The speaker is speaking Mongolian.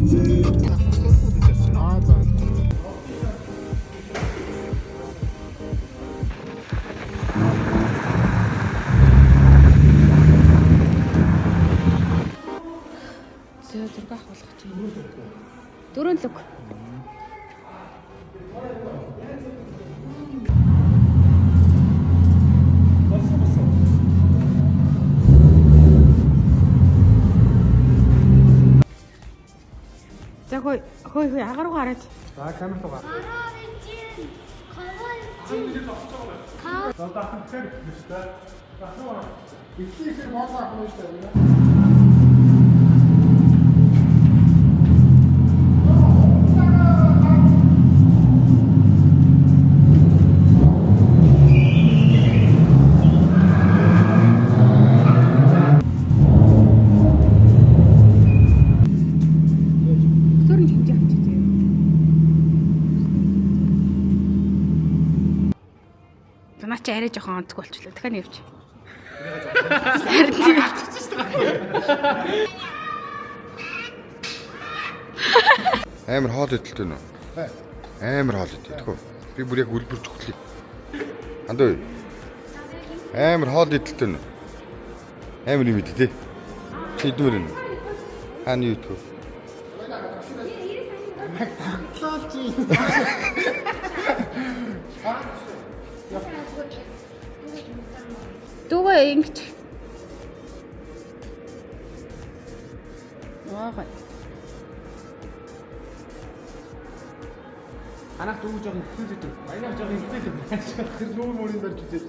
Зураг авах болгох чинь. Дөрөв луг. За хой агаруу гараад. За камер тугаа. За дахин тэр хэвчтэй. Дахин ихийг боолоо авах юм шүү дээ. Наа чи арай жоохон онцгой болчихлоо. Дахиад нэвч. Амар хоол идэлтэй нөө. Амар хоол идэлтэй хөө. Би бүр яг үлбэрж хөглөе. Андаа. Амар хоол идэлтэй нөө. Амар юм идэ тий. Чи идмэр нэ. Хааны юу идэх вэ? Дүүгээ ингэж. Ваа. Анах дүү жоохон хөдөлдөг. Баянаар жоохон хөдөлдөг. Тэр нүүр мөрийн барьж үзээд.